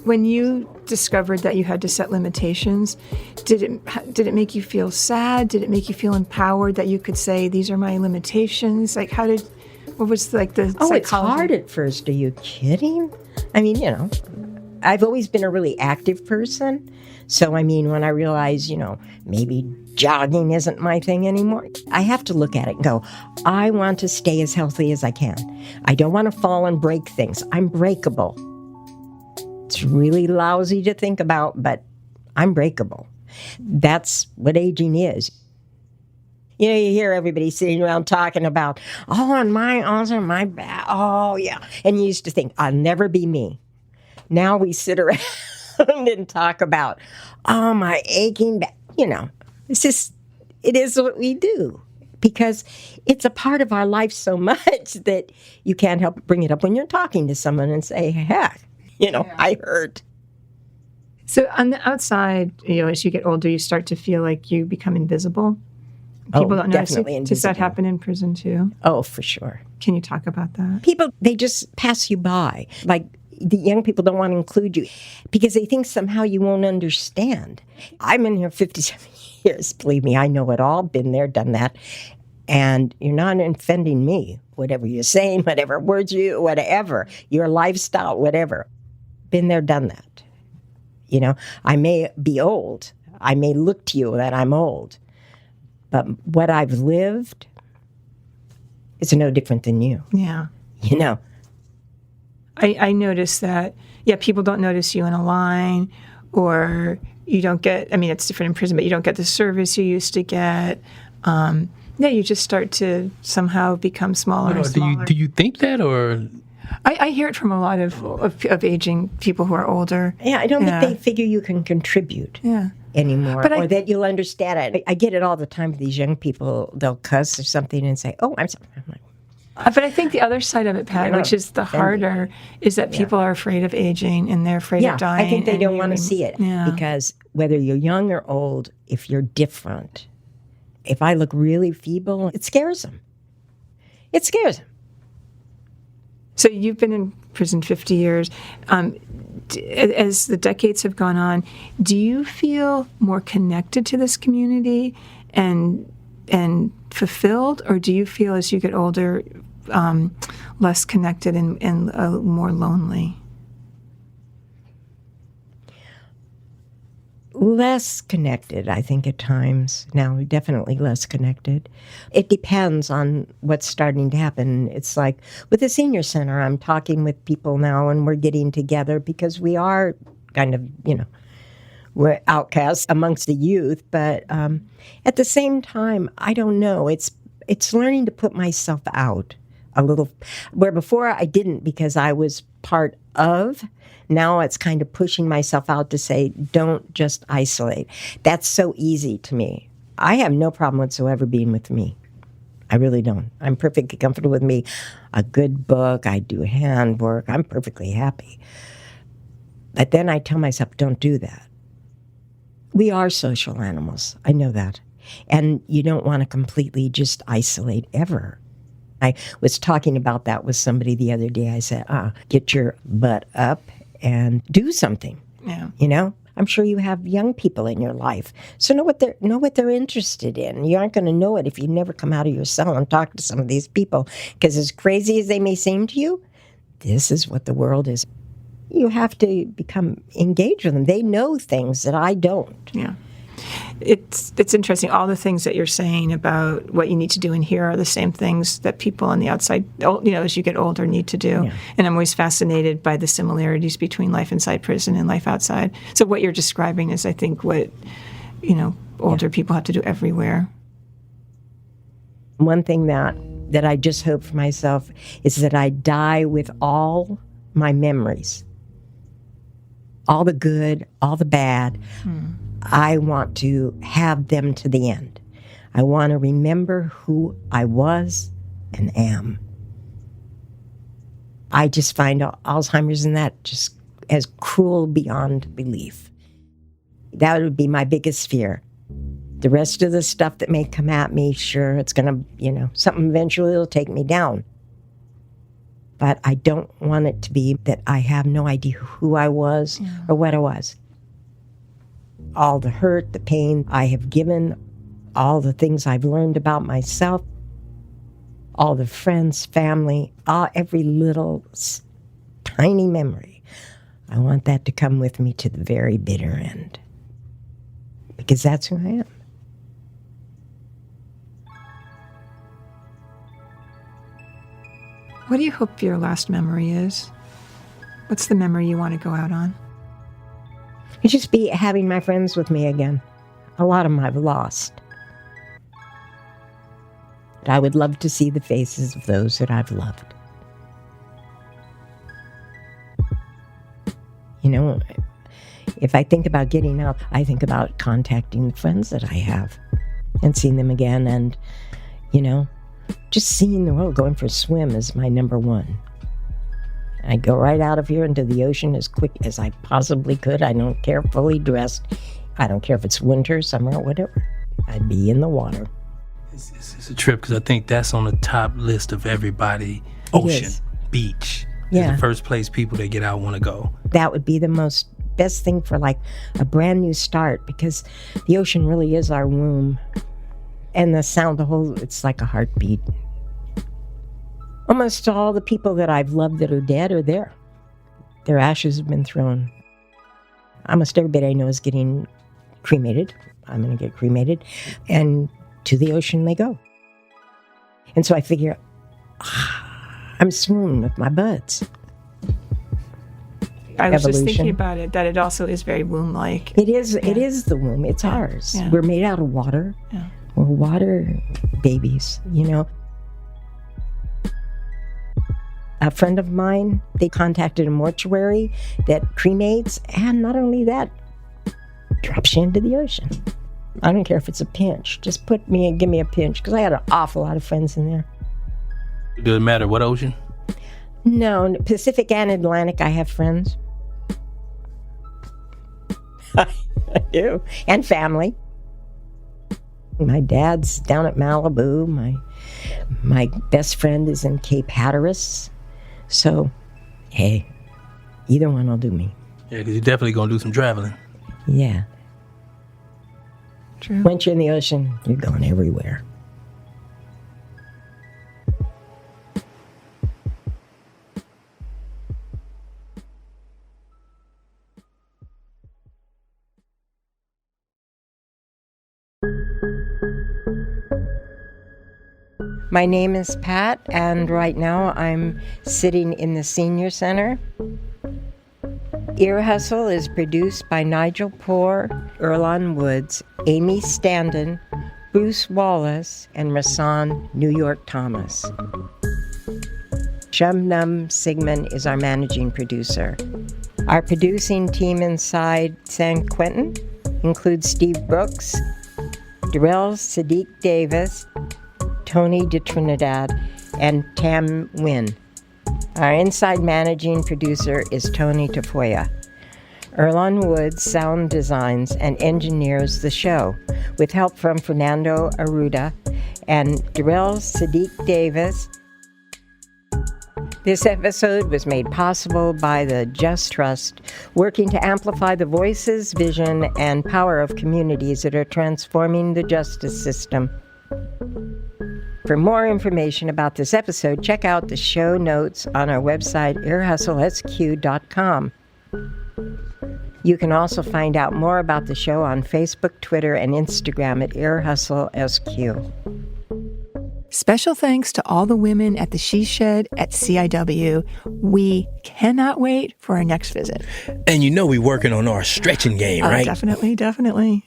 Speaker 2: When you discovered that you had to set limitations, did it make you feel sad? Did it make you feel empowered that you could say, these are my limitations? Like, what was like the psychology?
Speaker 12: It's hard at first. Are you kidding? I mean, I've always been a really active person. So, I mean, when I realize, maybe jogging isn't my thing anymore, I have to look at it and go, I want to stay as healthy as I can. I don't want to fall and break things. I'm breakable. It's really lousy to think about, but I'm breakable. That's what aging is. You hear everybody sitting around talking about, and my arms and my back. Oh, yeah. And you used to think, I'll never be me. Now we sit around and talk about, my aching back. It is what we do, because it's a part of our life so much that you can't help bring it up when you're talking to someone and say, heck, I hurt.
Speaker 2: So on the outside, as you get older, you start to feel like you become invisible. People don't notice it. Does that happen in prison too?
Speaker 12: Oh, for sure.
Speaker 2: Can you talk about that?
Speaker 12: People, they just pass you by. Like, the young people don't want to include you because they think somehow you won't understand. I'm in here 57 years. Believe me, I know it all. Been there, done that. And you're not offending me. Whatever you're saying, whatever words whatever, your lifestyle, whatever. Been there, done that. I may be old. I may look to you that I'm old. But what I've lived is no different than you.
Speaker 2: Yeah. I notice that, people don't notice you in a line, or you don't get, it's different in prison, but you don't get the service you used to get. You just start to somehow become smaller and smaller.
Speaker 3: Do you think that, or?
Speaker 2: I hear it from a lot of aging people who are older.
Speaker 12: Yeah, I don't think they figure you can contribute anymore, or that you'll understand it. I get it all the time with these young people. They'll cuss or something and say, "Oh, I'm sorry." I'm like,
Speaker 2: but I think the other side of it, Pat, which is the harder, is that people are afraid of aging and they're afraid of dying.
Speaker 12: I think they don't want to see it because whether you're young or old, if you're different, if I look really feeble, it scares them. It scares them.
Speaker 2: So you've been in prison 50 years. As the decades have gone on, do you feel more connected to this community and fulfilled, or do you feel as you get older less connected and more lonely?
Speaker 12: Less connected, I think, at times. Now, definitely less connected. It depends on what's starting to happen. It's like with the senior center, I'm talking with people now and we're getting together because we are kind of, we're outcasts amongst the youth. But at the same time, I don't know. It's learning to put myself out a little, where before I didn't because I was part of. Now it's kind of pushing myself out to say, don't just isolate. That's so easy to me. I have no problem whatsoever being with me. I really don't. I'm perfectly comfortable with me. A good book, I do handwork, I'm perfectly happy. But then I tell myself, don't do that. We are social animals. I know that. And you don't want to completely just isolate ever. I was talking about that with somebody the other day. I said, get your butt up and do something. Yeah. I'm sure you have young people in your life. So know what they're interested in. You aren't going to know it if you never come out of your cell and talk to some of these people. Because as crazy as they may seem to you, this is what the world is. You have to become engaged with them. They know things that I don't.
Speaker 2: Yeah. It's interesting. All the things that you're saying about what you need to do in here are the same things that people on the outside, as you get older, need to do. Yeah. And I'm always fascinated by the similarities between life inside prison and life outside. So what you're describing is, I think, what, older people have to do everywhere.
Speaker 12: One thing that I just hope for myself is that I die with all my memories. All the good, all the bad. I want to have them to the end. I want to remember who I was and am. I just find Alzheimer's and that just as cruel beyond belief. That would be my biggest fear. The rest of the stuff that may come at me, sure, it's going to, something eventually will take me down. But I don't want it to be that I have no idea who I was or what I was. All the hurt, the pain I have given, all the things I've learned about myself, all the friends, family, every little tiny memory. I want that to come with me to the very bitter end. Because that's who I am.
Speaker 2: What do you hope your last memory is? What's the memory you want to go out on?
Speaker 12: It'd just be having my friends with me again. A lot of them I've lost. But I would love to see the faces of those that I've loved. If I think about getting out, I think about contacting the friends that I have and seeing them again. And, just seeing the world, going for a swim is my number one. I go right out of here into the ocean as quick as I possibly could. I don't care, fully dressed. I don't care if it's winter, summer, or whatever. I'd be in the water.
Speaker 3: It's a trip because I think that's on the top list of everybody. Ocean, beach. Yeah. Is the first place people that get out want to go.
Speaker 12: That would be the best thing for like a brand new start, because the ocean really is our womb. And the sound, it's like a heartbeat. Almost all the people that I've loved that are dead are there. Their ashes have been thrown. Almost everybody I know is getting cremated. I'm going to get cremated. And to the ocean they go. And so I figure, I'm swooning with my buds.
Speaker 2: I was just
Speaker 12: evolution.
Speaker 2: thinking about it, that it also is very womb-like.
Speaker 12: It is. It is the womb. It's ours. We're made out of water. We're water babies. A friend of mine, they contacted a mortuary that cremates, and not only that, drops you into the ocean. I don't care if it's a pinch. Just give me a pinch, because I had an awful lot of friends in there.
Speaker 3: Does it matter what ocean?
Speaker 12: No, Pacific and Atlantic, I have friends. I do. And family. My dad's down at Malibu. My best friend is in Cape Hatteras. So, hey, either one will do me.
Speaker 3: Yeah, because you're definitely going to do some traveling.
Speaker 12: Yeah.
Speaker 2: True.
Speaker 12: Once you're in the ocean, you're going everywhere. My name is Pat, and right now I'm sitting in the Senior Center. Ear Hustle is produced by Nigel Poor, Earlonne Woods, Amy Standen, Bruce Wallace, and Rasan New York Thomas. Shumnum Sigmund is our managing producer. Our producing team inside San Quentin includes Steve Brooks, Darrell Sadiq Davis, Tony de Trinidad, and Tam Nguyen. Our inside managing producer is Tony Tafoya. Earlonne Woods sound designs and engineers the show, with help from Fernando Arruda and Darrell Sadiq Davis. This episode was made possible by the Just Trust, working to amplify the voices, vision, and power of communities that are transforming the justice system. For more information about this episode, check out the show notes on our website, earhustlesq.com. You can also find out more about the show on Facebook, Twitter, and Instagram at earhustlesq.
Speaker 2: Special thanks to all the women at the She Shed at CIW. We cannot wait for our next visit.
Speaker 3: And we're working on our stretching game, right?
Speaker 2: Definitely.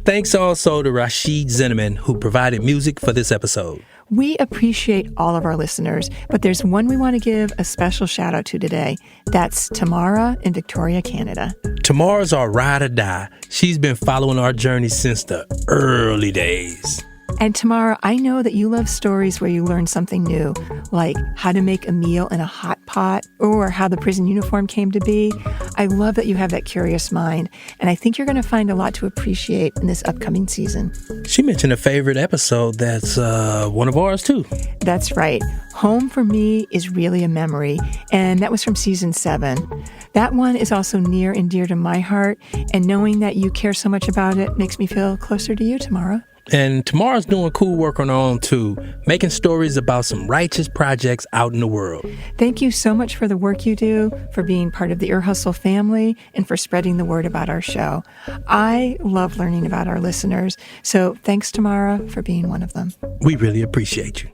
Speaker 3: Thanks also to Rashid Zinneman, who provided music for this episode.
Speaker 2: We appreciate all of our listeners, but there's one we want to give a special shout out to today. That's Tamara in Victoria, Canada.
Speaker 3: Tamara's our ride or die. She's been following our journey since the early days.
Speaker 2: And Tamara, I know that you love stories where you learn something new, like how to make a meal in a hot pot or how the prison uniform came to be. I love that you have that curious mind, and I think you're going to find a lot to appreciate in this upcoming season.
Speaker 3: She mentioned a favorite episode that's one of ours, too.
Speaker 2: That's right. Home for me is really a memory, and that was from season 7. That one is also near and dear to my heart, and knowing that you care so much about it makes me feel closer to you, Tamara.
Speaker 3: And Tamara's doing cool work on her own, too, making stories about some righteous projects out in the world.
Speaker 2: Thank you so much for the work you do, for being part of the Ear Hustle family, and for spreading the word about our show. I love learning about our listeners, so thanks, Tamara, for being one of them.
Speaker 3: We really appreciate you.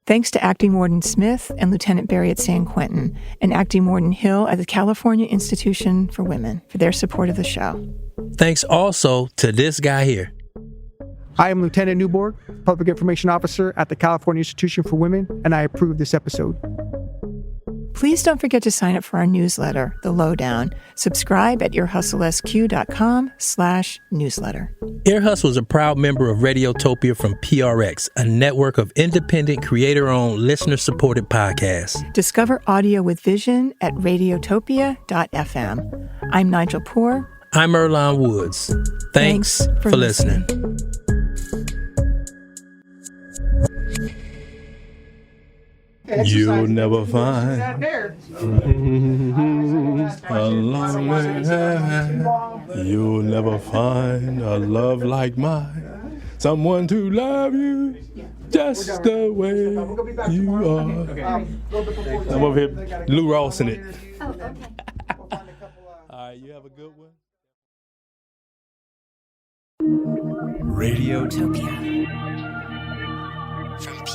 Speaker 2: Thanks to Acting Warden Smith and Lieutenant Barry at San Quentin, and Acting Warden Hill at the California Institution for Women for their support of the show.
Speaker 3: Thanks also to this guy here.
Speaker 13: I am Lieutenant Newborg, Public Information Officer at the California Institution for Women, and I approve this episode.
Speaker 2: Please don't forget to sign up for our newsletter, The Lowdown. Subscribe at earhustlesq.com/newsletter.
Speaker 3: Ear Hustle is a proud member of Radiotopia from PRX, a network of independent, creator-owned, listener-supported podcasts.
Speaker 2: Discover audio with vision at radiotopia.fm. I'm Nigel Poor.
Speaker 3: I'm Earlonne Woods. Thanks for listening. You'll never find you'll never find a love like mine. Someone to love you just the way you are. I'm over here, Lou Ross in it.
Speaker 6: Oh, okay.
Speaker 3: All right, you have a good one.
Speaker 14: Radiotopia.
Speaker 12: From